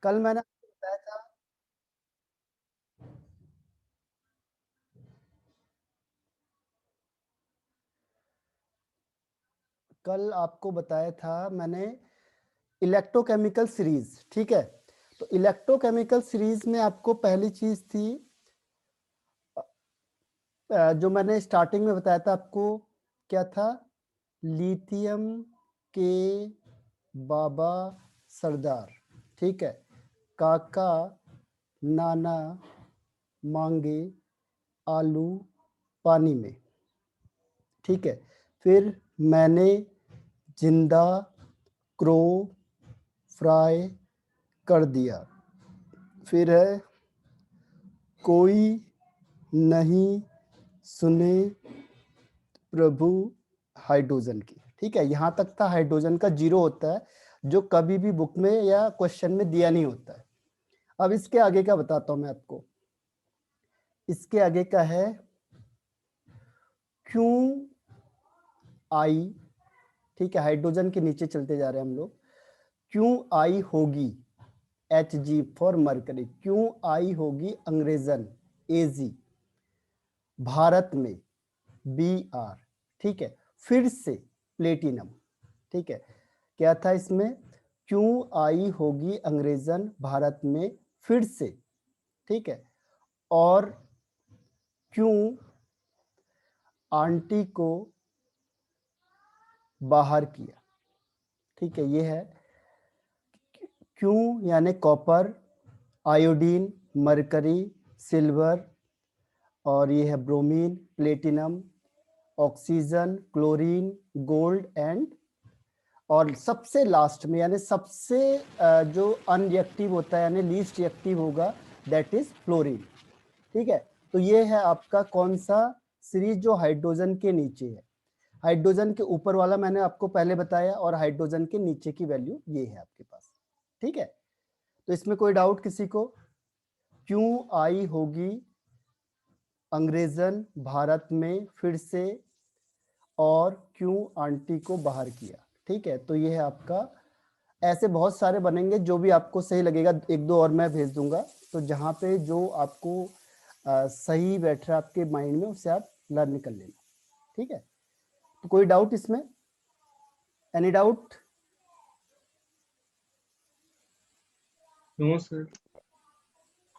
कल मैंने आपको बताया था, कल आपको बताया था मैंने इलेक्ट्रोकेमिकल सीरीज, ठीक है। तो इलेक्ट्रोकेमिकल सीरीज में आपको पहली चीज थी जो मैंने स्टार्टिंग में बताया था आपको, क्या था? लिथियम के बाबा सरदार, ठीक है। काका नाना मांगे आलू पानी में, ठीक है। फिर मैंने जिंदा क्रो फ्राई कर दिया। फिर है कोई नहीं सुने प्रभु हाइड्रोजन की, ठीक है। यहां तक था हाइड्रोजन का जीरो होता है, जो कभी भी बुक में या क्वेश्चन में दिया नहीं होता है। अब इसके आगे का बताता हूं मैं आपको। इसके आगे का है क्यों आई, ठीक है। हाइड्रोजन के नीचे चलते जा रहे हैं हम लोग। क्यों आई होगी, एच जी फॉर मरकरी, क्यों आई होगी अंग्रेजन, एजी भारत में, बी आर, ठीक है। फिर से प्लेटिनम, ठीक है। क्या था इसमें? क्यों आई होगी अंग्रेजन भारत में फिर से, ठीक है। और क्यों आंटी को बाहर किया, ठीक है। ये है क्यों, यानी कॉपर, आयोडीन, मरकरी, सिल्वर, और ये है bromine, platinum, oxygen, chlorine, gold and, और सबसे लास्ट में यानी सबसे जो अनरिएक्टिव होता है यानी लीस्ट रिएक्टिव होगा, दैट इज फ्लोरीन, ठीक है। तो ये है आपका कौन सा सीरीज जो हाइड्रोजन के नीचे है। हाइड्रोजन के ऊपर वाला मैंने आपको पहले बताया, और हाइड्रोजन के नीचे की वैल्यू ये है आपके पास, ठीक है। तो इसमें कोई डाउट किसी को? क्यों आई होगी अंग्रेजन भारत में फिर से, और क्यों आंटी को बाहर किया, ठीक है। तो ये है आपका, ऐसे बहुत सारे बनेंगे, जो भी आपको सही लगेगा, एक दो और मैं भेज दूंगा। तो जहां पे जो आपको सही बैठ रहा है आपके माइंड में, उससे आप लर्न कर लेना, ठीक है। तो कोई डाउट इसमें? Any doubt? No sir.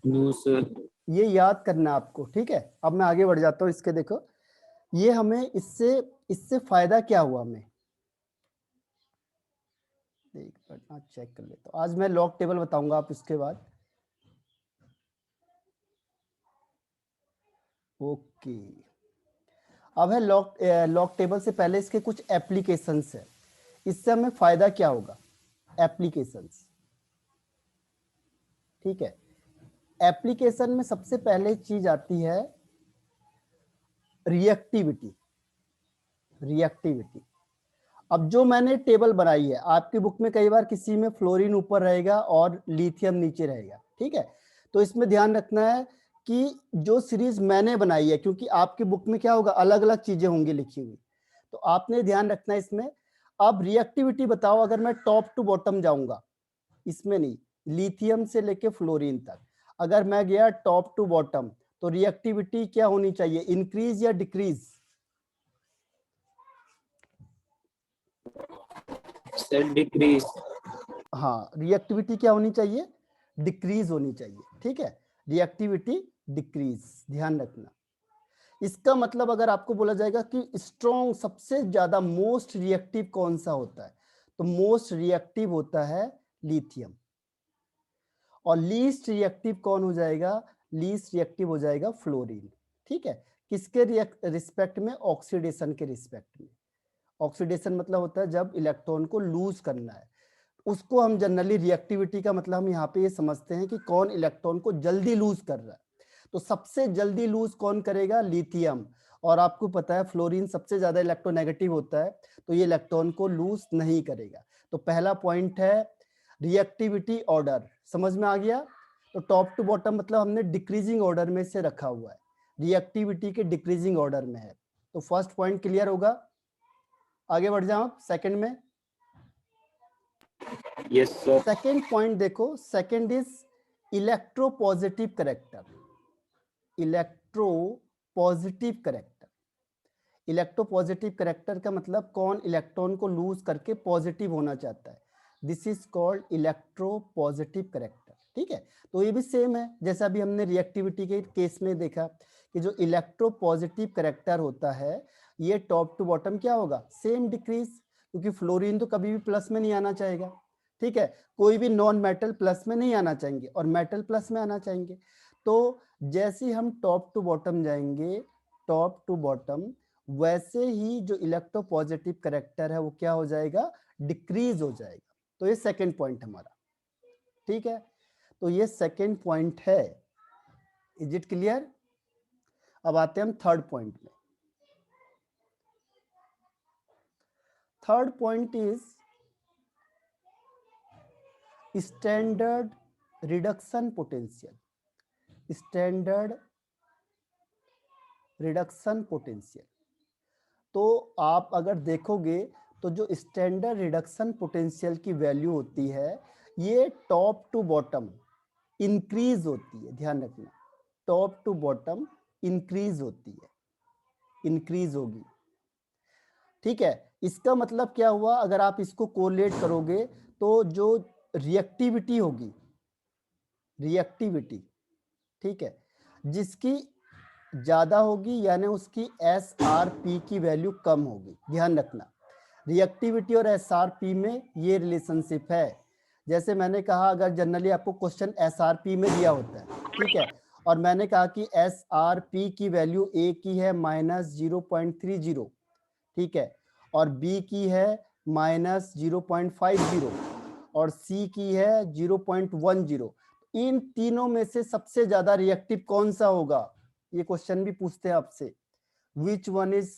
No sir. ये याद करना आपको, ठीक है। अब मैं आगे बढ़ जाता हूँ इसके, देखो ये हमें इससे इससे फायदा क्या हुआ हमें, एक मिनट चेक कर लेता हूँ। आज मैं लॉग टेबल बताऊंगा आप इसके बाद, ओके। अब है लॉग टेबल से पहले इसके कुछ एप्लीकेशंस है। इससे हमें फायदा क्या होगा? एप्लीकेशंस, ठीक है। एप्लीकेशन में सबसे पहले चीज आती है रिएक्टिविटी। रिएक्टिविटी, अब जो मैंने टेबल बनाई है आपकी बुक में, कई बार किसी में फ्लोरीन ऊपर रहेगा और लिथियम नीचे रहेगा, ठीक है। तो इसमें ध्यान रखना है कि जो सीरीज मैंने बनाई है, क्योंकि आपकी बुक में क्या होगा, अलग अलग चीजें होंगी लिखी हुई, तो आपने ध्यान रखना है इसमें। अब रिएक्टिविटी बताओ, अगर मैं टॉप टू बॉटम जाऊंगा, इसमें नहीं, लिथियम से लेके फ्लोरीन तक अगर मैं गया टॉप टू बॉटम, तो रिएक्टिविटी क्या होनी चाहिए, इंक्रीज या डिक्रीज? Sir decrease. हाँ, रिएक्टिविटी क्या होनी चाहिए, डिक्रीज होनी चाहिए, ठीक है। रिएक्टिविटी डिक्रीज, ध्यान रखना। इसका मतलब अगर आपको बोला जाएगा कि स्ट्रॉन्ग सबसे ज्यादा मोस्ट रिएक्टिव कौन सा होता है, तो मोस्ट रिएक्टिव होता है लिथियम। और लीस्ट रिएक्टिव कौन हो जाएगा? लीस्ट रिएक्टिव हो जाएगा फ्लोरीन, ठीक है। किसके रिस्पेक्ट में? ऑक्सीडेशन के रिस्पेक्ट में। ऑक्सीडेशन मतलब होता है जब इलेक्ट्रॉन को लूज करना है, उसको हम जनरली रिएक्टिविटी का मतलब हम यहाँ पे ये समझते हैं कि कौन इलेक्ट्रॉन को जल्दी लूज कर रहा है। तो सबसे जल्दी लूज कौन करेगा? लिथियम। और आपको पता है फ्लोरीन सबसे ज्यादा इलेक्ट्रोनेगेटिव होता है, तो ये इलेक्ट्रॉन को लूज नहीं करेगा। तो पहला पॉइंट है रिएक्टिविटी ऑर्डर, समझ में आ गया। तो टॉप टू बॉटम मतलब हमने डिक्रीजिंग ऑर्डर में से रखा हुआ है, रिएक्टिविटी के डिक्रीजिंग ऑर्डर में है। तो फर्स्ट पॉइंट क्लियर होगा। आगे बढ़ जाओ सेकंड में। Yes, sir. सेकेंड पॉइंट देखो, second is electropositive character. Electropositive character, electropositive character का मतलब कौन इलेक्ट्रॉन को लूज करके पॉजिटिव होना चाहता है, this is called electropositive character. ठीक है, तो ये भी सेम है जैसा अभी हमने रिएक्टिविटी के केस में देखा कि जो इलेक्ट्रोपॉजिटिव करेक्टर होता है ये टॉप टू बॉटम क्या होगा, सेम डिक्रीज, क्योंकि फ्लोरीन तो कभी भी प्लस में नहीं आना चाहेगा। ठीक है, कोई भी नॉन मेटल प्लस में नहीं आना चाहेंगे और मेटल प्लस में आना चाहेंगे। तो जैसे हम टॉप टू बॉटम जाएंगे, टॉप टू बॉटम, वैसे ही जो इलेक्ट्रोपॉजिटिव करेक्टर है वो क्या हो जाएगा, डिक्रीज हो जाएगा। तो ये सेकंड पॉइंट हमारा। ठीक है, तो ये सेकंड पॉइंट है। Is it clear? अब आते हैं हम थर्ड पॉइंट में। Third point is standard reduction potential. Standard reduction potential, तो आप अगर देखोगे तो जो स्टैंडर्ड रिडक्शन पोटेंशियल की वैल्यू होती है ये टॉप टू बॉटम इंक्रीज होती है। ध्यान रखना, टॉप टू बॉटम इंक्रीज होती है, इंक्रीज होगी। ठीक है, इसका मतलब क्या हुआ, अगर आप इसको कोरिलेट करोगे तो जो रिएक्टिविटी होगी, रिएक्टिविटी, ठीक है, जिसकी ज्यादा होगी यानी उसकी SRP की वैल्यू कम होगी। ध्यान रखना, रिएक्टिविटी और SRP में ये रिलेशनशिप है। जैसे मैंने कहा अगर जनरली आपको क्वेश्चन SRP में दिया होता है, ठीक है, और मैंने कहा कि SRP की वैल्यू A की है -0.30, ठीक है, और B की है -0.50 और C की है 0.10, इन तीनों में से सबसे ज्यादा रिएक्टिव कौन सा होगा, ये क्वेश्चन भी पूछते हैं आपसे, which one is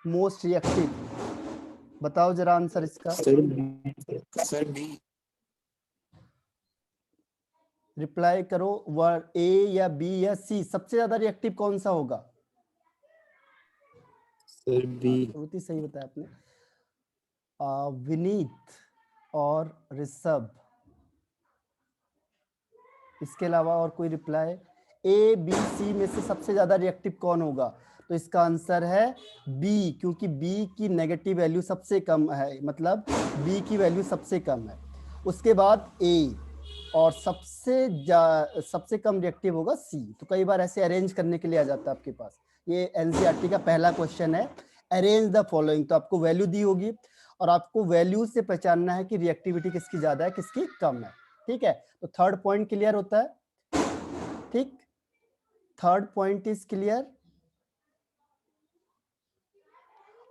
most reactive, बताओ जरा आंसर इसका। Sir B. रिप्लाई करो, वर्ड ए या बी या सी, सबसे ज्यादा रिएक्टिव कौन सा होगा। Sir B. बहुत ही सही बताया आपने। विनीत और ऋषभ, इसके अलावा और कोई रिप्लाई, ए बी सी में से सबसे ज्यादा रिएक्टिव कौन होगा, तो इसका आंसर है बी, क्योंकि बी की नेगेटिव वैल्यू सबसे कम है, मतलब बी की वैल्यू सबसे कम है, उसके बाद ए, और सबसे कम रिएक्टिव होगा सी। तो कई बार ऐसे अरेंज करने के लिए आ जाता है आपके पास, ये एनसीईआरटी का पहला क्वेश्चन है, अरेंज द फॉलोइंग, तो आपको वैल्यू दी होगी और आपको वैल्यू से पहचानना है कि रिएक्टिविटी किसकी ज्यादा है किसकी कम है। ठीक है, तो थर्ड पॉइंट क्लियर होता है। ठीक, थर्ड पॉइंट इज क्लियर।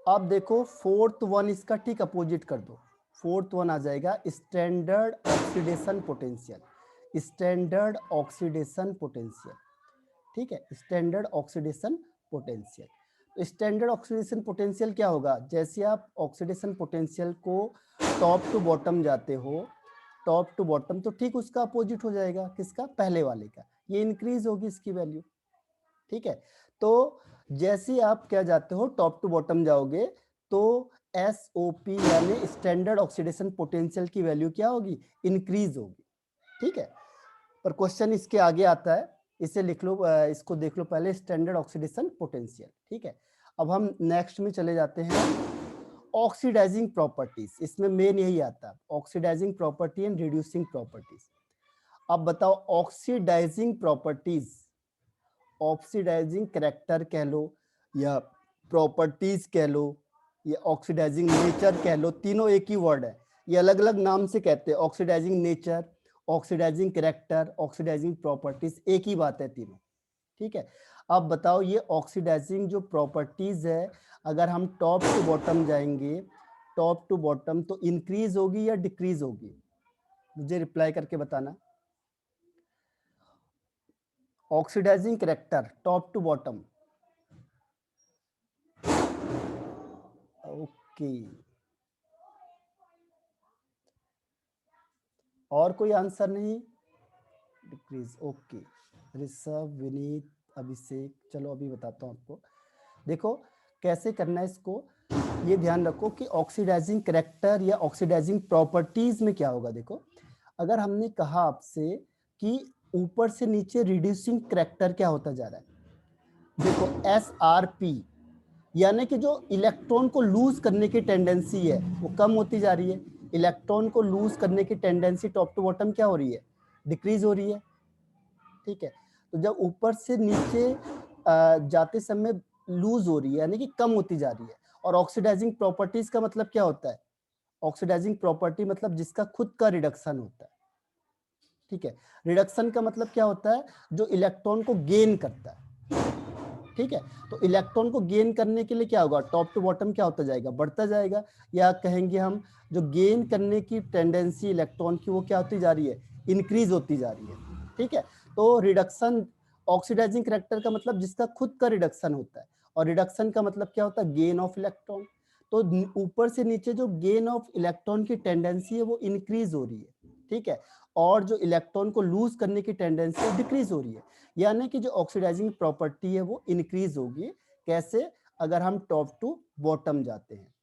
अब देखो फोर्थ वन इसका ठीक अपोजिट कर दो, फोर्थ वन आ जाएगा standard oxidation potential. Standard oxidation potential, ठीक है, स्टैंडर्ड ऑक्सीडेशन पोटेंशियल। तो स्टैंडर्ड ऑक्सीडेशन पोटेंशियल क्या होगा, जैसे आप ऑक्सीडेशन पोटेंशियल को टॉप टू बॉटम जाते हो, टॉप टू बॉटम, तो ठीक उसका अपोजिट हो जाएगा किसका, पहले वाले का, ये इंक्रीज होगी इसकी वैल्यू। ठीक है, तो जैसे आप क्या जाते हो टॉप टू बॉटम जाओगे तो SOP यानी स्टैंडर्ड ऑक्सीडेशन पोटेंशियल की वैल्यू क्या होगी, इंक्रीज होगी। ठीक है, पर क्वेश्चन इसके आगे आता है, इसे लिख लो, इसको देख लो पहले, स्टैंडर्ड ऑक्सीडेशन पोटेंशियल। ठीक है, अब हम नेक्स्ट में चले जाते हैं, ऑक्सीडाइजिंग प्रॉपर्टीज, इसमें मेन यही आता है, oxidising property and reducing properties. अब बताओ ऑक्सीडाइजिंग प्रॉपर्टीज, ऑक्सीडाइजिंग करैक्टर कह लो या प्रॉपर्टीज कह लो या ऑक्सीडाइजिंग नेचर कह लो, तीनों एक ही वर्ड है, ये अलग अलग नाम से कहते हैं, oxidising nature, oxidising character, oxidising properties, एक ही बात है तीनों। ठीक है, अब बताओ ये ऑक्सीडाइजिंग जो प्रॉपर्टीज है, अगर हम टॉप टू बॉटम जाएंगे, टॉप टू बॉटम, तो इंक्रीज होगी या डिक्रीज होगी, मुझे रिप्लाई करके बताना। Oxidising character top to bottom, okay, और कोई आंसर नहीं, डिक्रीज, ओके, ऋषभ, विनीत, अभिषेक, चलो अभी बताता हूँ आपको। देखो कैसे करना है इसको, ये ध्यान रखो कि ऑक्सीडाइजिंग करैक्टर या ऑक्सीडाइजिंग प्रॉपर्टीज में क्या होगा। देखो अगर हमने कहा आपसे कि ऊपर से नीचे रिड्यूसिंग करैक्टर क्या होता जा रहा है, देखो SRP यानी कि जो इलेक्ट्रॉन को लूज करने की टेंडेंसी है वो कम होती जा रही है। इलेक्ट्रॉन को लूज करने की टेंडेंसी टॉप टू बॉटम क्या हो रही है, डिक्रीज हो रही है। ठीक है, तो जब ऊपर से नीचे जाते समय लूज हो रही है यानी कि कम होती जा रही है। और ऑक्सीडाइजिंग प्रॉपर्टीज का मतलब क्या होता है, ऑक्सीडाइजिंग प्रॉपर्टी मतलब जिसका खुद का रिडक्शन होता है। ठीक है, रिडक्शन का मतलब क्या होता है, जो इलेक्ट्रॉन को गेन करता है। ठीक है, तो इलेक्ट्रॉन को गेन करने के लिए क्या होगा, टॉप टू बॉटम क्या होता जाएगा, बढ़ता जाएगा। या कहेंगे हम जो गेन करने की टेंडेंसी इलेक्ट्रॉन की वो क्या होती जा रही है, इंक्रीज होती जा रही है। ठीक है, तो रिडक्शन ऑक्सीडाइजिंग करैक्टर का मतलब जिसका खुद का रिडक्शन होता है, और रिडक्शन का मतलब क्या होता है, गेन ऑफ इलेक्ट्रॉन। तो ऊपर से नीचे जो गेन ऑफ इलेक्ट्रॉन की टेंडेंसी है वो इंक्रीज हो रही है। ठीक है, और जो इलेक्ट्रॉन को लूज करने की टेंडेंसी है डिक्रीज हो रही है। यानी कि जो ऑक्सीडाइजिंग प्रॉपर्टी है वो इंक्रीज होगी। कैसे, अगर हम टॉप टू बॉटम जाते हैं।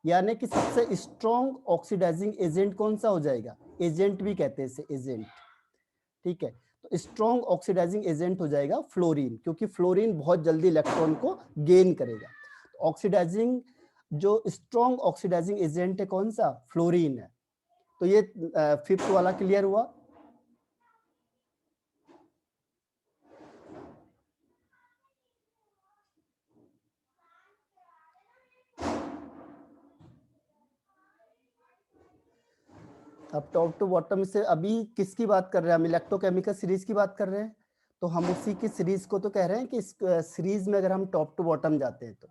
यानी कि सबसे स्ट्रॉन्ग ऑक्सीडाइजिंग एजेंट कौन सा हो जाएगा, एजेंट भी कहते हैं इसे, एजेंट। ठीक है, तो स्ट्रॉन्ग ऑक्सीडाइजिंग एजेंट हो जाएगा फ्लोरीन, क्योंकि फ्लोरीन बहुत जल्दी इलेक्ट्रॉन को गेन करेगा। तो ऑक्सीडाइजिंग जो स्ट्रॉन्ग ऑक्सीडाइजिंग एजेंट है कौन सा, फ्लोरीन है। तो ये 5th वाला क्लियर हुआ। अब टॉप टू बॉटम से अभी किसकी बात कर रहे हैं हम, इलेक्ट्रोकेमिकल सीरीज की बात कर रहे हैं। तो हम उसी की सीरीज को तो कह रहे हैं कि इस सीरीज में अगर हम टॉप टू बॉटम जाते हैं तो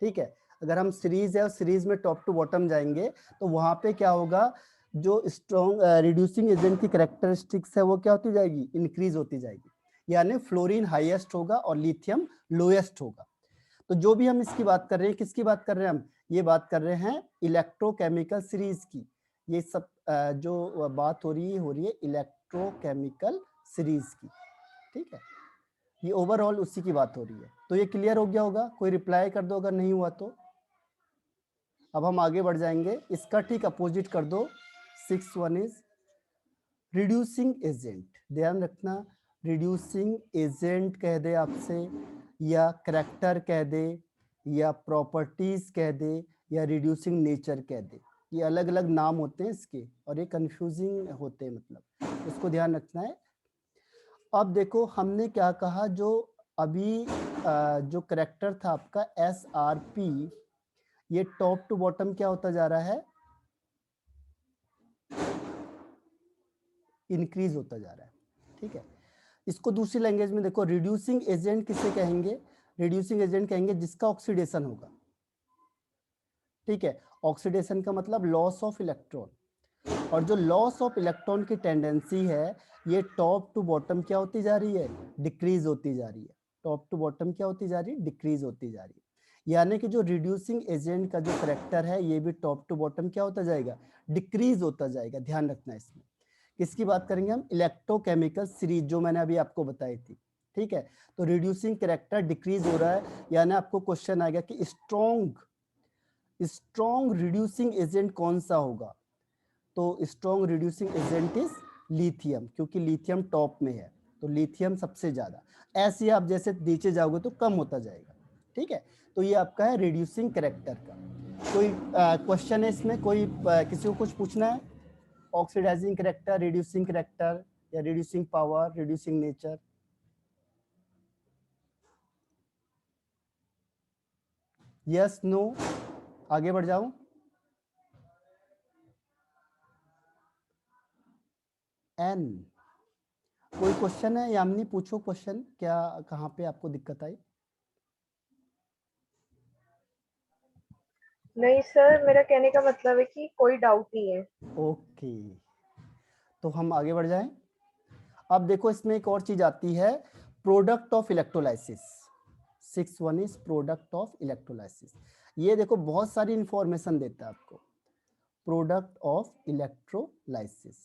ठीक है, अगर हम सीरीज है और सीरीज में टॉप टू बॉटम जाएंगे तो वहां पे क्या होगा, जो स्ट्रॉन्ग रिड्यूसिंग एजेंट की कैरेक्टरिस्टिक्स है वो क्या होती जाएगी, इंक्रीज होती जाएगी। यानी फ्लोरीन हाईएस्ट होगा और लिथियम लोएस्ट होगा। तो जो भी हम इसकी बात कर रहे हैं, किसकी बात कर रहे हैं हम, ये बात कर रहे हैं इलेक्ट्रोकेमिकल सीरीज की। ये सब जो बात हो रही है इलेक्ट्रोकेमिकल सीरीज की। ठीक है, ये ओवरऑल उसी की बात हो रही है। तो ये क्लियर हो गया होगा, कोई रिप्लाई कर दो अगर नहीं हुआ तो। अब हम आगे बढ़ जाएंगे, इसका ठीक अपोजिट कर दो। 6th one is reducing agent. ध्यान रखना, रिड्यूसिंग एजेंट कह दे आपसे, या करैक्टर कह दे, या प्रॉपर्टीज कह दे, या रिड्यूसिंग नेचर कह दे। ये अलग अलग नाम होते हैं इसके और ये कंफ्यूजिंग होते हैं, मतलब इसको ध्यान रखना है। अब देखो हमने क्या कहा, जो अभी जो करैक्टर था आपका SRP, ये टॉप टू बॉटम क्या होता जा रहा है, इंक्रीज होता जा रहा है। ठीक है, इसको दूसरी लैंग्वेज में देखो, रिड्यूसिंग एजेंट किसे कहेंगे, रिड्यूसिंग एजेंट कहेंगे जिसका ऑक्सीडेशन होगा। ठीक है, ऑक्सीडेशन का मतलब लॉस ऑफ इलेक्ट्रॉन, और जो लॉस ऑफ इलेक्ट्रॉन की टेंडेंसी है ये टॉप टू बॉटम क्या होती जा रही है, डिक्रीज होती जा रही है। टॉप टू बॉटम क्या होती जा रही है, डिक्रीज होती जा रही है। यानी कि जो रिड्यूसिंग एजेंट का जो करेक्टर है ये भी टॉप टू बॉटम क्या होता जाएगा, डिक्रीज होता जाएगा। ध्यान रखना इसमें किसकी बात करेंगे हम, इलेक्ट्रोकेमिकल सीरीज जो मैंने अभी आपको बताई थी। ठीक है, तो रिड्यूसिंग करेक्टर डिक्रीज हो रहा है, यानी आपको क्वेश्चन आएगा कि स्ट्रॉन्ग रिड्यूसिंग एजेंट कौन सा होगा। तो strong reducing agent is lithium, क्योंकि लिथियम टॉप में है, तो लिथियम सबसे ज्यादा। ऐसे आप जैसे नीचे जाओगे तो कम होता जाएगा। ठीक है, तो ये आपका है रिड्यूसिंग करेक्टर का। कोई क्वेश्चन है इसमें, कोई किसी को कुछ पूछना है, ऑक्सीडाइजिंग करेक्टर, रिड्यूसिंग करेक्टर, या reducing power, reducing nature. Yes no, आगे बढ़ जाऊं। एन, कोई क्वेश्चन है, यामिनी पूछो क्वेश्चन, क्या कहाँ पे आपको दिक्कत आई। नहीं सर, मेरा कहने का मतलब है कि कोई डाउट नहीं है। ओके, तो हम आगे बढ़ जाएं। अब देखो इसमें एक और चीज आती है, product of electrolysis. 6th one is product of electrolysis. ये देखो बहुत सारी इंफॉर्मेशन देता है आपको, प्रोडक्ट ऑफ इलेक्ट्रोलाइसिस।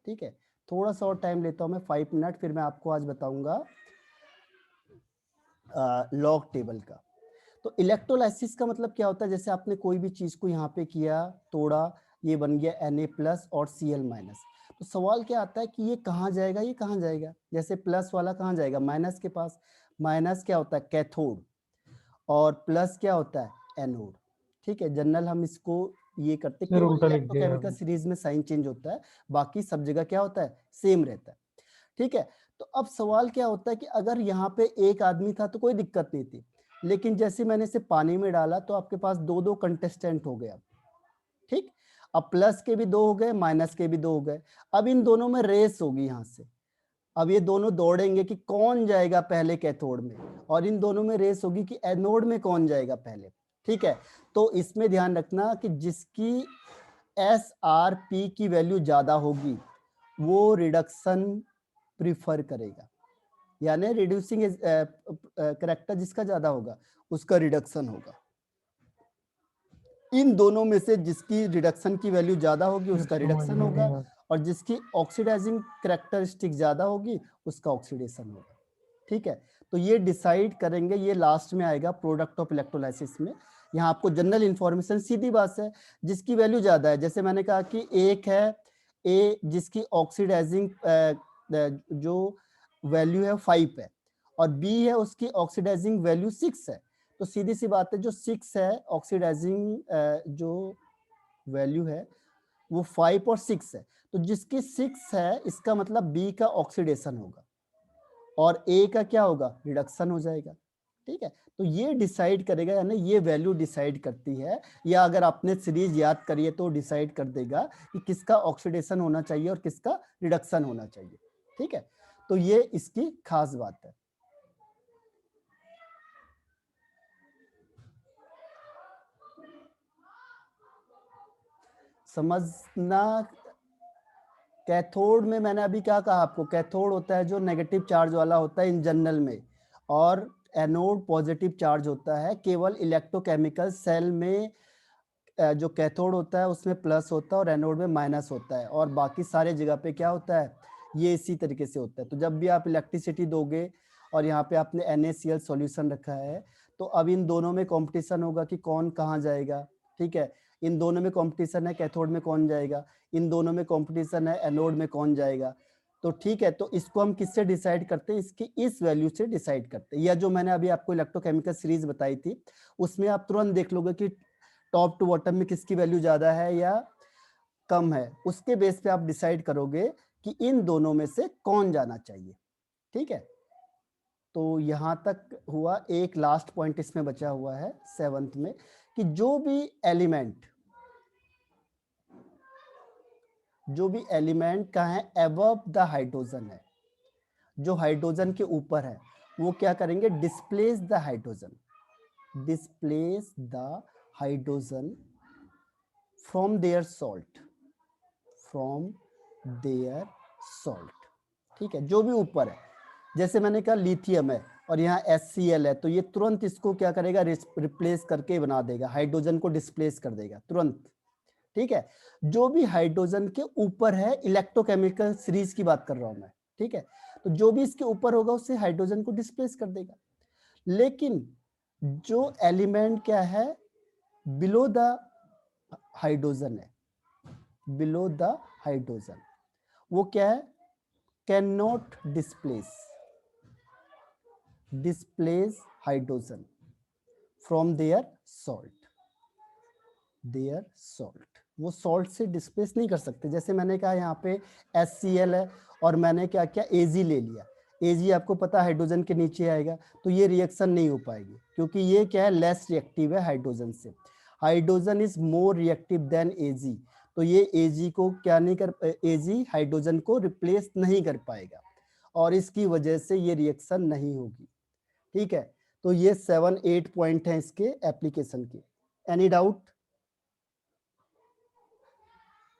ठीक है, थोड़ा सा और टाइम लेता हूं मैं, 5 मिनट, फिर मैं आपको आज बताऊंगा लॉग टेबल का। तो इलेक्ट्रोलाइसिस का मतलब क्या होता है, जैसे आपने कोई भी चीज को यहाँ पे किया, तोड़ा, ये बन गया Na+ और Cl-। तो सवाल क्या आता है कि ये कहाँ जाएगा, ये कहाँ जाएगा। जैसे प्लस वाला कहाँ जाएगा, माइनस के पास। माइनस क्या होता है, कैथोड, और प्लस क्या होता है, एनोड। ठीक है, जनरल हम इसको ये करते हैं, सर केवल उल्टा लिख दिया इलेक्ट्रोकेमिकल आपने। सीरीज में साइन चेंज होता है, बाकी सब जगह क्या होता है, सेम रहता है। ठीक है, तो अब सवाल क्या होता है कि अगर यहाँ पे एक आदमी था तो कोई दिक्कत नहीं थी, लेकिन जैसे मैंने इसे पानी में डाला तो आपके पास दो दो कंटेस्टेंट हो गया। ठीक, अब प्लस के भी दो हो गए, माइनस के भी दो हो गए। अब इन दोनों में रेस होगी यहाँ से, अब ये दोनों दौड़ेंगे कि कौन जाएगा पहले कैथोड में, और इन दोनों में रेस होगी कि एनोड में कौन जाएगा पहले। ठीक है, तो इसमें ध्यान रखना कि जिसकी SrP की वैल्यू ज्यादा होगी वो रिडक्शन प्रिफर करेगा, यानी रिड्यूसिंग करैक्टर जिसका ज्यादा होगा उसका रिडक्शन होगा। इन दोनों में से जिसकी रिडक्शन की वैल्यू ज्यादा होगी उसका समझ रिडक्शन में होगा, नहीं आता। और जिसकी ऑक्सीडाइजिंग करैक्टरिस्टिक ज्यादा होगी उसका ऑक्सीडेशन होगा। ठीक है, तो ये डिसाइड करेंगे, ये लास्ट में आएगा प्रोडक्ट ऑफ इलेक्ट्रोलाइसिस में। यहाँ आपको जनरल इंफॉर्मेशन, सीधी बात है, जिसकी वैल्यू ज्यादा है, जैसे मैंने कहा कि एक है ए जिसकी ऑक्सीडाइजिंग जो वैल्यू है 5 है, और बी है उसकी ऑक्सीडाइजिंग वैल्यू 6 है। तो सीधी सी बात है, जो 6 है ऑक्सीडाइजिंग जो वैल्यू है वो 5 और 6 है, तो जिसकी 6 है इसका मतलब बी का ऑक्सीडेशन होगा और ए का क्या होगा, रिडक्शन हो जाएगा। ठीक है, तो ये डिसाइड करेगा, यानी ये वैल्यू डिसाइड करती है, या अगर आपने सीरीज याद करिए तो डिसाइड कर देगा कि किसका ऑक्सीडेशन होना चाहिए और किसका रिडक्शन होना चाहिए। ठीक है, तो ये इसकी खास बात है। समझना, कैथोड में मैंने अभी क्या कहा आपको, कैथोड होता है जो नेगेटिव चार्ज वाला होता है इन जनरल में, और एनोड पॉजिटिव चार्ज होता है। केवल इलेक्ट्रोकेमिकल सेल में जो कैथोड होता है उसमें प्लस होता है और एनोड में माइनस होता है, और बाकी सारे जगह पे क्या होता है, ये इसी तरीके से होता है। तो जब भी आप इलेक्ट्रिसिटी दोगे और यहाँ पे आपने NaCl सॉल्यूशन रखा है, तो अब इन दोनों में कंपटीशन होगा कि कौन कहाँ जाएगा। ठीक है, इन दोनों में कंपटीशन है कैथोड में कौन जाएगा, इन दोनों में कंपटीशन है एनोड में कौन जाएगा। तो ठीक है, तो इसको हम किससे डिसाइड करते हैं, इसकी इस वैल्यू से डिसाइड करते हैं, या जो मैंने अभी आपको इलेक्ट्रोकेमिकल सीरीज बताई थी उसमें आप तुरंत देख लोगे कि टॉप टू बॉटम में किसकी वैल्यू ज्यादा है या कम है, उसके बेस पे आप डिसाइड करोगे कि इन दोनों में से कौन जाना चाहिए। ठीक है, तो यहां तक हुआ। एक लास्ट पॉइंट इसमें बचा हुआ है 7th में, कि जो भी एलिमेंट का है अबव द हाइड्रोजन है, जो हाइड्रोजन के ऊपर है, वो क्या करेंगे, displace the hydrogen from their salt. ठीक है, जो भी ऊपर है, जैसे मैंने कहा लिथियम है और यहाँ HCl है, तो ये तुरंत इसको क्या करेगा, रिप्लेस करके बना देगा, हाइड्रोजन को डिस्प्लेस कर देगा तुरंत। ठीक है, जो भी हाइड्रोजन के ऊपर है, इलेक्ट्रोकेमिकल सीरीज की बात कर रहा हूं मैं। ठीक है, तो जो भी इसके ऊपर होगा उससे हाइड्रोजन को डिस्प्लेस कर देगा। लेकिन जो एलिमेंट क्या है बिलो द हाइड्रोजन है, बिलो द हाइड्रोजन, वो क्या है, can not displace hydrogen from their salt, वो सॉल्ट से डिस्प्लेस नहीं कर सकते। जैसे मैंने कहा यहाँ पे HCl है और मैंने क्या किया, Ag ले लिया, Ag आपको पता हाइड्रोजन के नीचे आएगा, तो ये रिएक्शन नहीं हो पाएगी, क्योंकि ये क्या है, लेस रिएक्टिव है हाइड्रोजन से। Hydrogen is more reactive than Ag, तो ये Ag को क्या नहीं कर, Ag हाइड्रोजन को रिप्लेस नहीं कर पाएगा, और इसकी वजह से ये रिएक्शन नहीं होगी। ठीक है, तो ये 7-8 पॉइंट हैं इसके एप्लीकेशन के। Any doubt?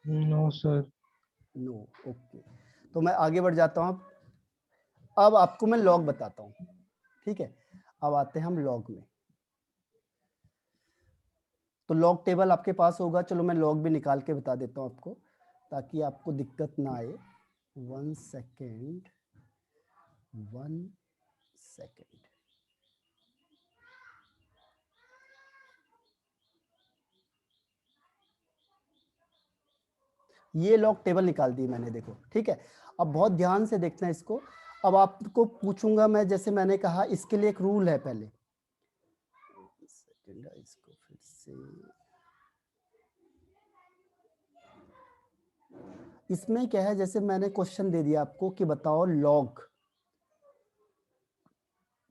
No sir. No, okay, तो मैं आगे बढ़ जाता हूँ। अब आपको मैं लॉग बताता हूँ। ठीक है, अब आते हैं हम लॉग में। तो लॉग टेबल आपके पास होगा, चलो मैं लॉग भी निकाल के बता देता हूँ आपको, ताकि आपको दिक्कत ना आए। 1 सेकेंड। ये लॉग टेबल निकाल दी मैंने, देखो ठीक है। अब बहुत ध्यान से देखना है इसको। अब आपको पूछूंगा मैं, जैसे मैंने कहा इसके लिए एक रूल है पहले, इसको फिर से, इसमें क्या है, जैसे मैंने क्वेश्चन दे दिया आपको कि बताओ लॉग,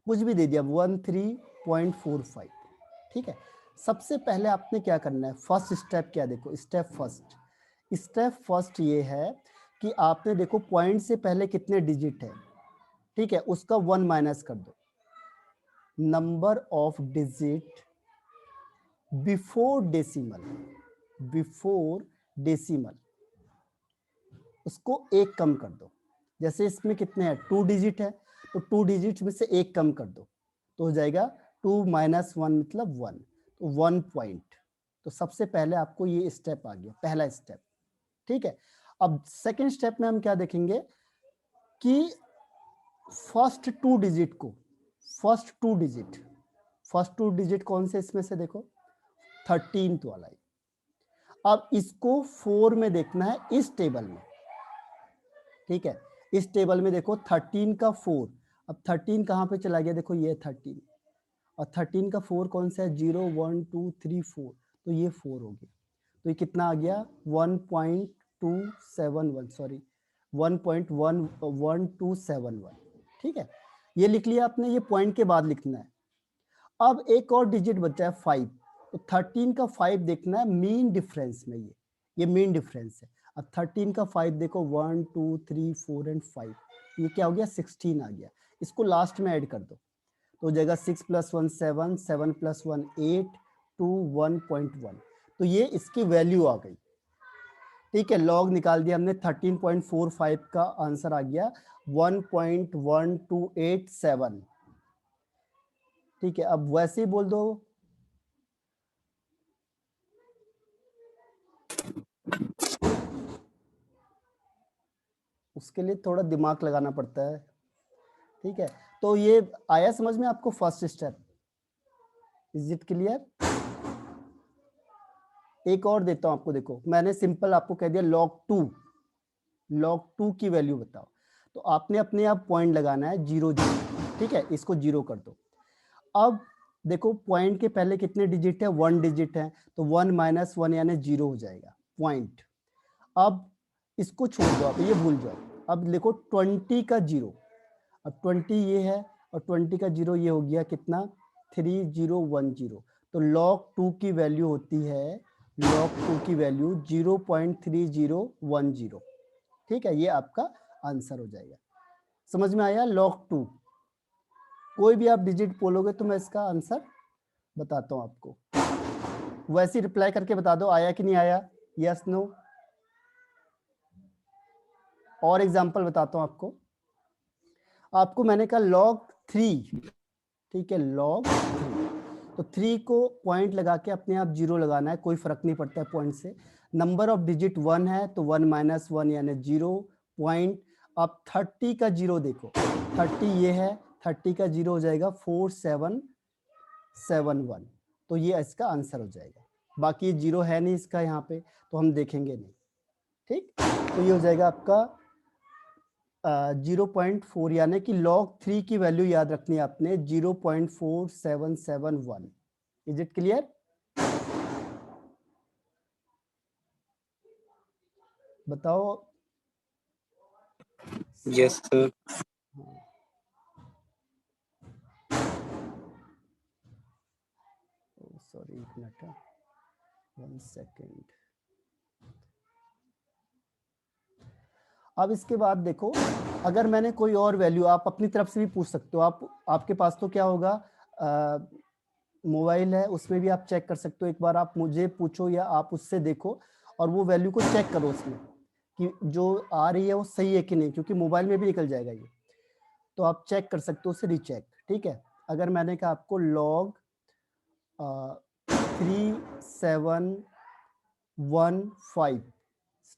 कुछ भी दे दिया 13.45, ठीक है। सबसे पहले आपने क्या करना है, फर्स्ट स्टेप क्या, देखो स्टेप फर्स्ट ये है कि आपने देखो पॉइंट से पहले कितने डिजिट है, ठीक है, उसका 1 माइनस कर दो। Number of digit before decimal, उसको 1 कम कर दो। जैसे इसमें कितने हैं, 2 डिजिट है, तो 2 डिजिट में से 1 कम कर दो, तो हो जाएगा 2 माइनस 1 मतलब 1, तो 1 पॉइंट। तो सबसे पहले आपको ये स्टेप आ गया, पहला स्टेप, ठीक है। अब सेकंड स्टेप में हम क्या देखेंगे कि फर्स्ट टू डिजिट कौन से इसमें से, देखो 13th वाला है। अब इसको 4 में देखना है इस टेबल में, ठीक है। इस टेबल में देखो 13 का 4, अब 13 कहाँ पे चला गया, देखो ये 13, और 13 का 4 कौन सा है, 0 1 2 3 4, तो ये 4 हो गया। तो ये कितना आ गया 1.271, सॉरी 1.11271, ठीक है। ये लिख लिया आपने, ये पॉइंट के बाद लिखना है। अब एक और डिजिट बचा है 5, तो 13 का 5 देखना है मीन डिफरेंस में, ये मीन डिफरेंस है। अब 13 का 5 देखो 1 2 3 4 एंड 5, ये क्या हो गया 16 आ गया। इसको लास्ट में ऐड कर दो, तो हो जाएगा 6 + 1 7, 7 + 1 8, 2 1.1, तो ये इसकी वैल्यू आ गई, ठीक है। लॉग निकाल दिया हमने, 13.45 का आंसर आ गया 1.1287, ठीक है। अब वैसे ही बोल दो, उसके लिए थोड़ा दिमाग लगाना पड़ता है, ठीक है। तो ये आया समझ में आपको first step, is it clear? एक और देता हूं आपको, देखो मैंने सिंपल आपको कह दिया log 2 की वैल्यू बताओ, तो आपने अपने आप पॉइंट लगाना है 0 0, ठीक है, इसको 0 कर दो। अब देखो पॉइंट के पहले कितने डिजिट है, 1 डिजिट है, तो 1 माइनस 1 यानी 0 हो जाएगा पॉइंट। अब इसको छोड़ दो, आप ये भूल जाओ। अब देखो 20 का 0, अब 20 ये है और 20 का 0 ये हो गया कितना 3010, तो log 2 की वैल्यू होती है, log 2 की वैल्यू 0.3010, ठीक है। ये आपका आंसर हो जाएगा, समझ में आया? log 2 कोई भी आप डिजिट बोलोगे तो मैं इसका आंसर बताता हूं आपको, वैसे रिप्लाई करके बता दो आया कि नहीं आया, यस नो। और एग्जांपल बताता हूं आपको मैंने कहा log 3, ठीक है, log 3, तो 3 को पॉइंट लगा के अपने आप 0 लगाना है, कोई फर्क नहीं पड़ता है पॉइंट से। नंबर ऑफ डिजिट 1 है, तो 1 माइनस 1 यानी 0 पॉइंट। अब 30 का 0 देखो, 30 ये है, 30 का 0 हो जाएगा 4771, तो ये इसका आंसर हो जाएगा। बाकी ये 0 है नहीं इसका यहाँ पे, तो हम देखेंगे नहीं, ठीक। तो ये हो जाएगा आपका 0.4, यानी कि log 3 की वैल्यू याद रखनी है आपने 0.4771। Is it clear? बताओ। Yes, sir. सॉरी एक मिनट, 1 सेकेंड। अब इसके बाद देखो, अगर मैंने कोई और वैल्यू, आप अपनी तरफ से भी पूछ सकते हो। आपके पास तो क्या होगा, मोबाइल है, उसमें भी आप चेक कर सकते हो। एक बार आप मुझे पूछो या आप उससे देखो और वो वैल्यू को चेक करो उसमें कि जो आ रही है वो सही है कि नहीं, क्योंकि मोबाइल में भी निकल जाएगा ये, तो आप चेक कर सकते हो उसे रीचेक, ठीक है। अगर मैंने कहा आपको log 3715,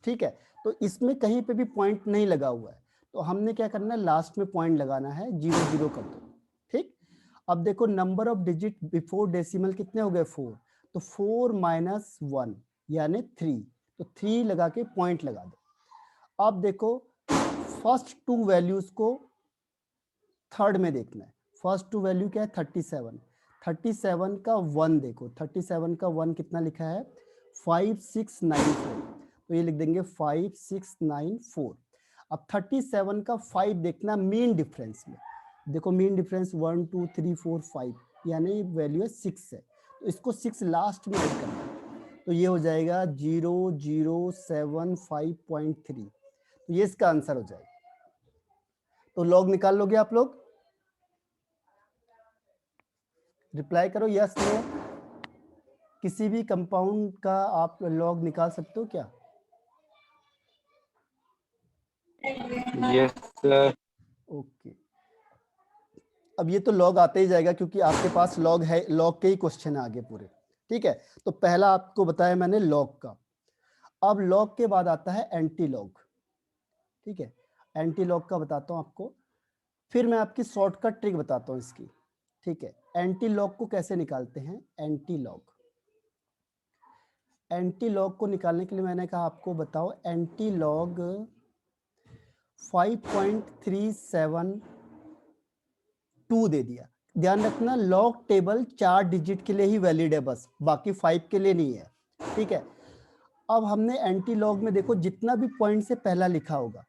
ठीक है, तो इसमें कहीं पे भी पॉइंट नहीं लगा हुआ है, तो हमने क्या करना है, लास्ट में पॉइंट लगाना है, 0 0 कर दो, ठीक। अब देखो number of digit before decimal कितने हो गए 4, तो 4 माइनस 1 यानी 3, तो 3 लगा के पॉइंट लगा दो। अब देखो फर्स्ट 2 वैल्यूज को थर्ड में देखना है। फर्स्ट 2 वैल्यू क्या है 37, 37 का 1 देखो, 37 का 1 कितना लिखा है 5694, तो ये लिख देंगे 5694। अब 37 का 5 देखना मीन डिफरेंस में, देखो मीन डिफरेंस 1 2 3 4 5 यानी वैल्यू है 6 है, तो इसको 6 लास्ट में ऐड करना है, तो ये हो जाएगा 0075.3, तो ये इसका आंसर हो जाएगा। तो लॉग निकाल लोगे आप लोग, रिप्लाई करो यस नो। किसी भी कंपाउंड का आप लॉग निकाल सकते हो क्या? Yes sir. ओके, अब ये तो लॉग आते ही जाएगा क्योंकि आपके पास लॉग है, लॉग के ही क्वेश्चन है आगे पूरे, ठीक है। तो पहला आपको बताया मैंने लॉग का। अब लॉग के बाद आता है एंटी लॉग, ठीक है। एंटी लॉग का बताता हूँ आपको, फिर मैं आपकी शॉर्टकट ट्रिक बताता हूँ इसकी, ठीक है। एंटी लॉग को कैसे निकालते हैं, एंटी लॉग, एंटी लॉग को निकालने के लिए मैंने कहा आपको बताओ एंटी लॉग 5.372 दे दिया। ध्यान रखना लॉग टेबल 4 डिजिट के लिए ही वैलिड है बस, बाकी 5 के लिए नहीं है, ठीक है। अब हमने एंटी लॉग में देखो जितना भी पॉइंट से पहला लिखा होगा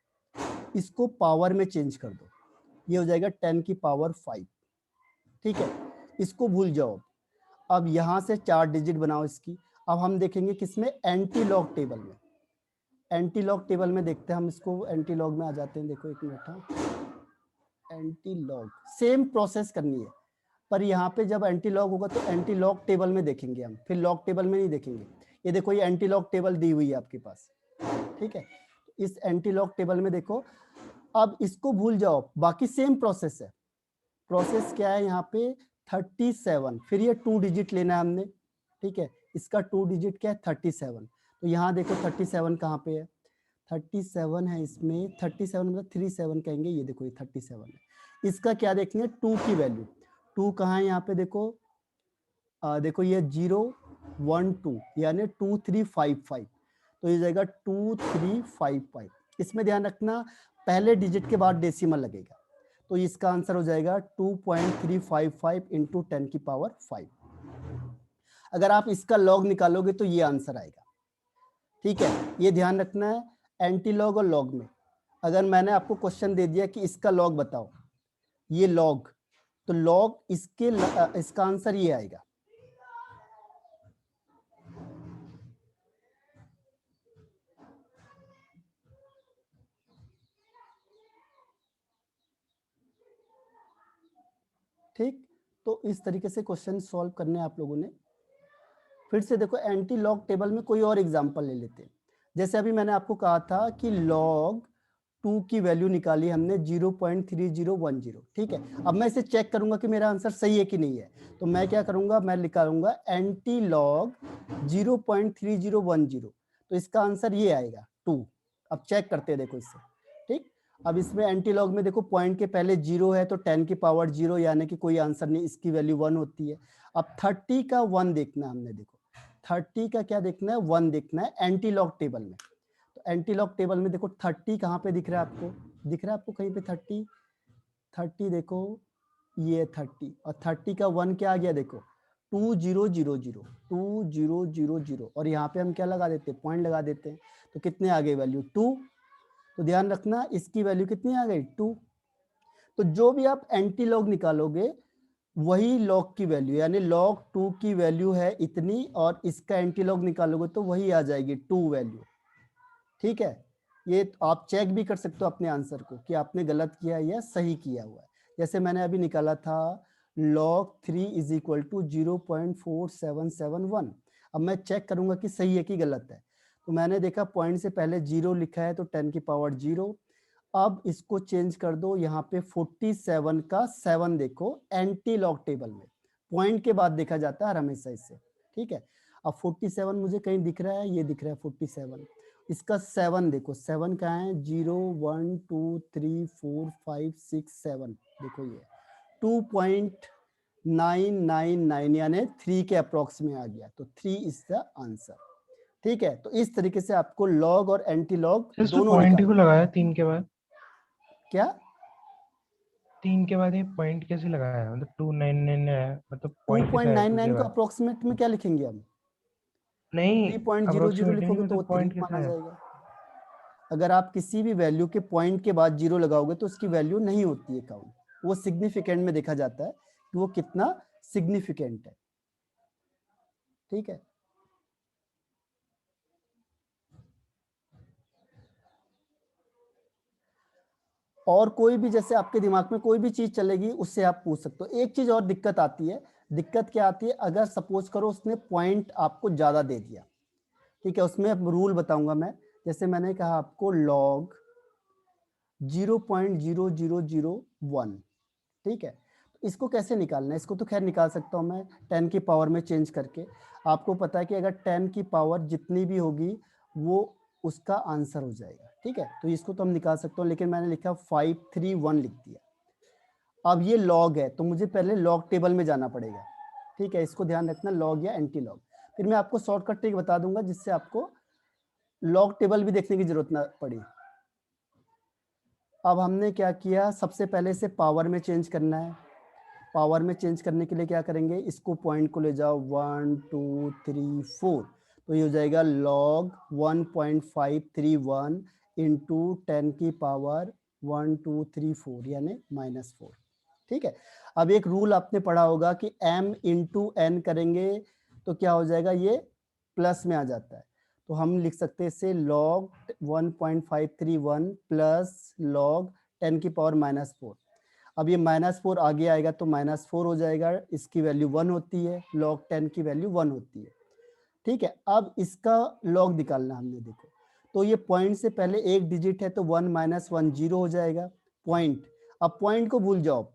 इसको पावर में चेंज कर दो, ये हो जाएगा 10 की पावर 5, ठीक है। इसको भूल जाओ। अब यहां से 4 डिजिट बनाओ इसकी। अब हम देखेंगे किसमें, एंटी लॉग टेबल में। एंटी लॉग टेबल में देखते हैं हम इसको, एंटी लॉग में आ जाते हैं। देखो एक minute, anti log same process करनी है, पर यहाँ पे जब एंटी लॉग होगा तो एंटी लॉग टेबल में देखेंगे हम, फिर लॉग टेबल में नहीं देखेंगे। ये देखो ये एंटी लॉग टेबल दी हुई है आपके पास, ठीक है। इस एंटी लॉग टेबल में देखो, अब इसको भूल जाओ, बाकी सेम प्रोसेस है। प्रोसेस क्या है यहाँ पे 37, फिर ये 2 डिजिट लेना है हमने, ठीक है। इसका 2 डिजिट क्या है 37, तो यहाँ देखो 37 कहाँ पे है, 37 है इसमें, 37 मतलब 37 कहेंगे, ये देखो ये 37 है। इसका क्या देखेंगे 2 की वैल्यू, 2 कहाँ है यहाँ पे देखो, देखो ये 0 1 2 यानी 2355, तो ये जाएगा 2355। इसमें ध्यान रखना पहले डिजिट के बाद डेसिमल लगेगा, तो इसका आंसर हो जाएगा 2.355 इंटू 10 की पावर 5। अगर आप इसका लॉग निकालोगे तो ये आंसर आएगा, ठीक है। ये ध्यान रखना है एंटी लॉग और लॉग में। अगर मैंने आपको क्वेश्चन दे दिया कि इसका लॉग बताओ, ये लॉग, तो लॉग इसका आंसर ये आएगा। ठीक, तो इस तरीके से क्वेश्चन सॉल्व करने आप लोगों ने। फिर से देखो एंटी लॉग टेबल में कोई और एग्जांपल ले लेते हैं। जैसे अभी मैंने आपको कहा था कि लॉग 2 की वैल्यू निकाली हमने 0.3010, ठीक है। अब मैं इसे चेक करूंगा कि मेरा आंसर सही है कि नहीं है, तो मैं क्या करूंगा, मैं निकालूंगा एंटी लॉग 0.3010, तो इसका आंसर ये आएगा 2। अब चेक करते हैं देखो इससे, ठीक। अब इसमें एंटी लॉग में देखो पॉइंट के पहले 0 है तो 10 की पावर 0 यानी कि कोई आंसर नहीं, इसकी वैल्यू 1 होती है। अब 30 का 1 देखना हमने, देखो 30 का क्या देखना है 1 देखना है एंटी लॉग टेबल में। तो एंटी लॉग टेबल में देखो 30 कहाँ पे दिख रहा है आपको, दिख रहा है आपको कहीं पे 30 देखो ये 30, और 30 का 1 क्या आ गया देखो 2000 और यहाँ पे हम क्या लगा देते हैं, पॉइंट लगा देते हैं, तो कितने आ गए वैल्यू 2। तो ध्यान रखना इसकी वैल्यू कितनी आ गई 2। तो जो भी आप एंटी लॉग निकालोगे वही लॉग की वैल्यू, यानी लॉग 2 की वैल्यू है इतनी, और इसका एंटी लॉग निकालोगे तो वही आ जाएगी 2 वैल्यू, ठीक है। ये आप चेक भी कर सकते हो अपने आंसर को कि आपने गलत किया या सही किया हुआ है। जैसे मैंने अभी निकाला था log 3 इज इक्वल टू 0.4771। अब मैं चेक करूंगा कि सही है कि गलत है, तो मैंने देखा पॉइंट से पहले 0 लिखा है तो 10 की पावर 0। अब इसको चेंज कर दो, यहाँ पे 47 का 7 देखो एंटी लॉग टेबल में पॉइंट के बाद देखा जाता है हमेशा इससे, ठीक है। अब 47 मुझे कहीं दिख रहा है, ये दिख रहा है 47, इसका 7 देखो 7 कहाँ है 0 1 2 3 4 5 6 7, देखो ये 2.999 यानी 3 के अप्रोक्स में आ गया, तो 3 इज द आंसर। ठीक है, तो इस तरीके से आपको लॉग और एंटी लॉग सर इसमें दोनों पॉइंट निकाल, क्यों लगाया 3 के बाद? क्या 3 के बाद ये पॉइंट कैसे लगाया? मतलब 299 है, मतलब पॉइंट कैसे आया 2 के 2.99 को बाद? अप्रोक्सीमेट में क्या लिखेंगे हम, नहीं, 3.00 अप्रोक्सीमेटली नहीं, लिखोगे तो वो मतलब 3 पॉइंट कैसे माना आया? जाएगा। अगर आप किसी भी वैल्यू के पॉइंट के बाद जीरो लगाओगे तो उसकी वैल्यू नहीं होती है काउंट, वो सिग्निफिकेंट में देखा जाता है कि वो कितना सिग्निफिकेंट है। ठीक है, और कोई भी जैसे आपके दिमाग में कोई भी चीज चलेगी उससे आप पूछ सकते हो। एक चीज और दिक्कत आती है, दिक्कत क्या आती है, अगर सपोज करो उसने पॉइंट आपको ज्यादा दे दिया, ठीक है, उसमें अब रूल बताऊंगा मैं। जैसे मैंने कहा आपको लॉग 0.0001, ठीक है, तो इसको कैसे निकालना है, इसको तो खैर निकाल सकता हूँ मैं 10 की पावर में चेंज करके। आपको पता है कि अगर 10 की पावर जितनी भी होगी वो उसका आंसर हो जाएगा, ठीक है, तो इसको तो हम निकाल सकते हो, लेकिन मैंने लिखा 531 लिख दिया। अब ये लॉग है तो मुझे पहले लॉग टेबल में जाना पड़ेगा, ठीक है, इसको ध्यान रखना, लॉग या एंटी लॉग। फिर मैं आपको शॉर्टकट ट्रिक बता दूंगा जिससे आपको लॉग टेबल भी देखने की जरूरत ना पड़ी। अब हमने क्या किया, सबसे पहले से पावर में चेंज करना है। पावर में चेंज करने के लिए क्या करेंगे, इसको पॉइंट को ले जाओ 1 2 3 4, तो ये हो जाएगा लॉग 1.531 इंटू 10 की पावर 1 2 3 4 यानी -4। ठीक है, अब एक रूल आपने पढ़ा होगा कि m इंटू एन करेंगे तो क्या हो जाएगा, ये प्लस में आ जाता है, तो हम लिख सकते हैं इसे लॉग 1.531 प्लस लॉग 10 की पावर -4। अब ये -4 आगे आएगा तो -4 हो जाएगा, इसकी वैल्यू 1 होती है, लॉग 10 की वैल्यू 1 होती है। ठीक है, अब इसका लॉग निकालना हमने, देखो तो ये पॉइंट से पहले एक डिजिट है तो 1 - 1 0 हो जाएगा पॉइंट। अब पॉइंट को भूल जाओ,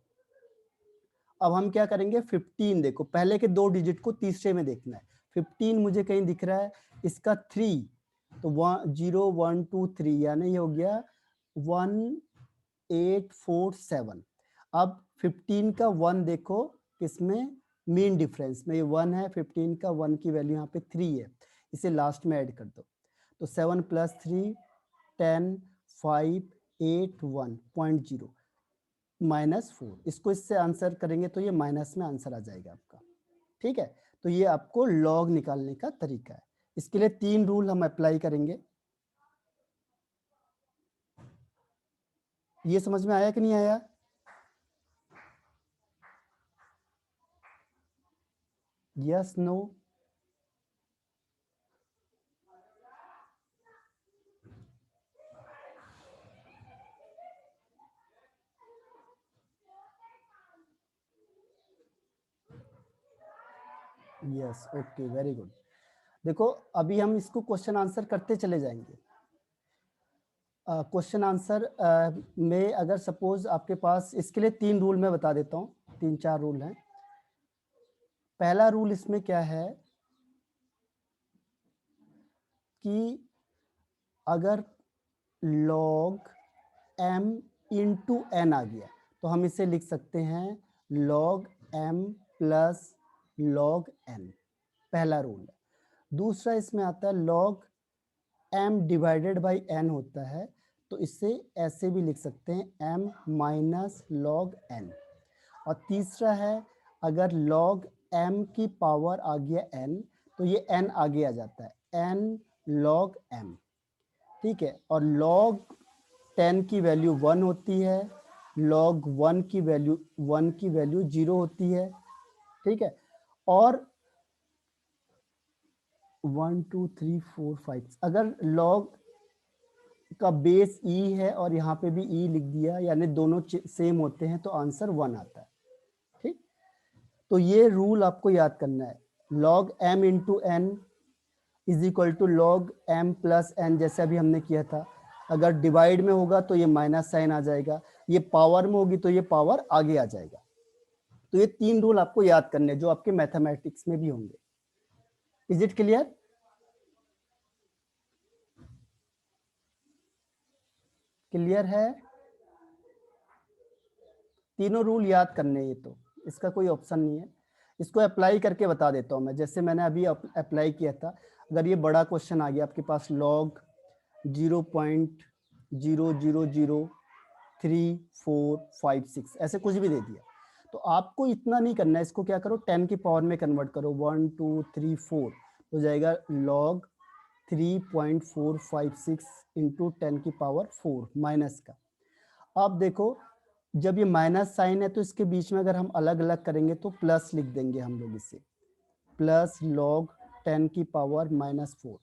अब हम क्या करेंगे 15, देखो पहले के 2 डिजिट को तीसरे में देखना है। 15 मुझे कहीं दिख रहा है, इसका 3 तो 0 1 2 3 यानी ये हो गया 1847। अब 15 का 1 देखो किसमें, मीन डिफरेंस में, ये 1 है, 15 का 1 की वैल्यू यहाँ पे 3 है, इसे लास्ट में ऐड कर दो, तो 7 + 3 10 5 8 1.0 -4, इसको इससे आंसर करेंगे तो ये माइनस में आंसर आ जाएगा आपका। ठीक है, तो ये आपको लॉग निकालने का तरीका है। इसके लिए 3 रूल हम अप्लाई करेंगे। ये समझ में आया कि नहीं आया? Yes no? Yes, okay, very good. देखो अभी हम इसको क्वेश्चन आंसर करते चले जाएंगे। क्वेश्चन आंसर में अगर सपोज आपके पास, इसके लिए 3 रूल मैं बता देता हूँ, 3-4 रूल हैं। पहला रूल इसमें क्या है कि अगर log m इंटू एन आ गया तो हम इसे लिख सकते हैं log m plus log n, पहला रूल है। दूसरा इसमें आता है log m divided by n होता है, तो इसे ऐसे भी लिख सकते हैं m माइनस log n। और तीसरा है अगर log m की पावर आ गया n तो ये n आगे आ जाता है n log m। ठीक है, और log 10 की वैल्यू 1 होती है, log 1 की वैल्यू 0 होती है। ठीक है, और 1 2 3 4 5 अगर log का बेस e है और यहाँ पे भी e लिख दिया यानी दोनों सेम होते हैं तो आंसर 1 आता है। ठीक, तो ये रूल आपको याद करना है, log m into n is equal to log m plus n, जैसे अभी हमने किया था। अगर डिवाइड में होगा तो ये माइनस साइन आ जाएगा, ये पावर में होगी तो ये पावर आगे आ जाएगा। तो ये 3 रूल आपको याद करने जो आपके मैथमेटिक्स में भी होंगे। Is it clear? क्लियर है? तीनों रूल याद करने, ये तो इसका कोई ऑप्शन नहीं है। इसको अप्लाई करके बता देता हूँ मैं, जैसे मैंने अभी अप्लाई किया था। अगर ये बड़ा क्वेश्चन आ गया आपके पास, log 0.0003456 ऐसे कुछ भी दे दिया, तो आपको इतना नहीं करना है, इसको क्या करो 10 की पावर में कन्वर्ट करो, 1 2 3 4 हो जाएगा log 3.456 इंटू 10 की पावर 4 माइनस का। अब देखो जब ये माइनस साइन है तो इसके बीच में अगर हम अलग अलग करेंगे तो प्लस लिख देंगे हम लोग इसे, प्लस log 10 की पावर -4।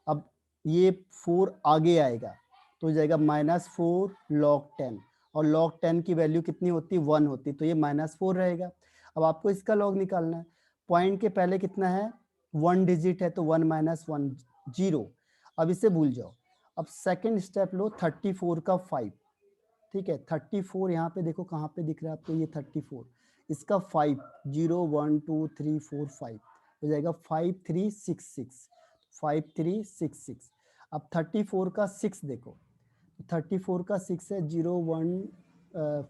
अब ये 4 आगे आएगा तो हो जाएगा -4 log 10, और log 10 की वैल्यू कितनी होती, 1 होती, तो ये -4 रहेगा। अब आपको इसका log निकालना है। पॉइंट के पहले कितना है, 1 डिजिट है, तो 1 - 1 0। अब इसे भूल जाओ। अब सेकंड स्टेप लो, 34 का 5, ठीक है। 34 यहाँ पे देखो कहाँ पे दिख रहा है आपको, ये 34, इसका 5 0 1 2 3 4 5 हो जाएगा 5366, 5366। अब 34 का 6 देखो, 34 का 6 है 0 1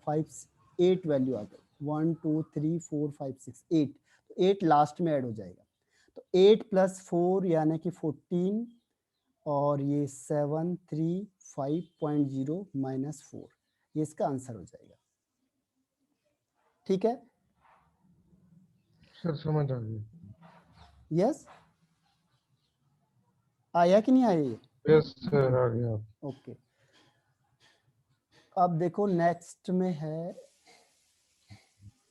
5 8 वैल्यू आ गई, 1 2 3 4 5 6 8, तो 8 लास्ट में ऐड हो जाएगा, तो 8 + 4 यानी कि 14, और ये 735.0 - 4, ये इसका आंसर हो जाएगा। ठीक है, सर समझ आ गया। यस आया कि नहीं आया ये? यस सर आ गया। ओके, अब देखो नेक्स्ट में है,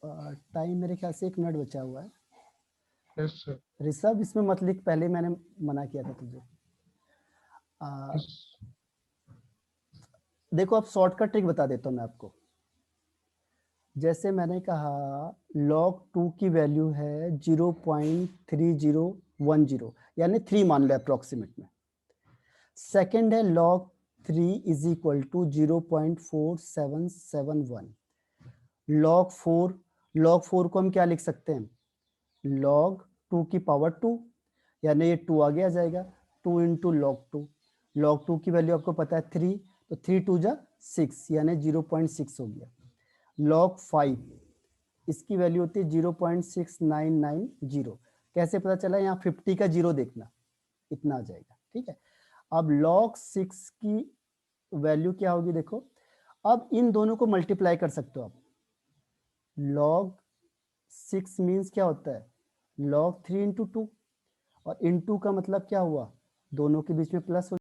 टाइम मेरे ख्याल से 1 मिनट बचा हुआ है। Yes sir. ऋषभ इसमें मत लिख, पहले मैंने मना किया था तुझे। देखो अब शॉर्टकट ट्रिक बता देता हूँ मैं आपको। जैसे मैंने कहा log 2 की वैल्यू है 0.3010, यानी 3 मान लो अप्रोक्सीमेट में। सेकंड है log 3 is equal to 0.4771। log 4 को हम क्या लिख सकते हैं, log 2 की पावर 2, यानी ये 2 आगे आ जाएगा, 2 इंटू log 2। log 2 की वैल्यू आपको पता है 3, तो 3 2 जा 6, यानी 0.6 हो गया। log 5 इसकी वैल्यू होती है 0.6990। कैसे पता चला, यहाँ 50 का 0 देखना, इतना आ जाएगा, ठीक है। अब log 6 की वैल्यू क्या होगी देखो, अब इन दोनों को मल्टीप्लाई कर सकते हो आप। log 6 मीन्स क्या होता है, log 3 इंटू 2, और इंटू का मतलब क्या हुआ, दोनों के बीच में प्लस हो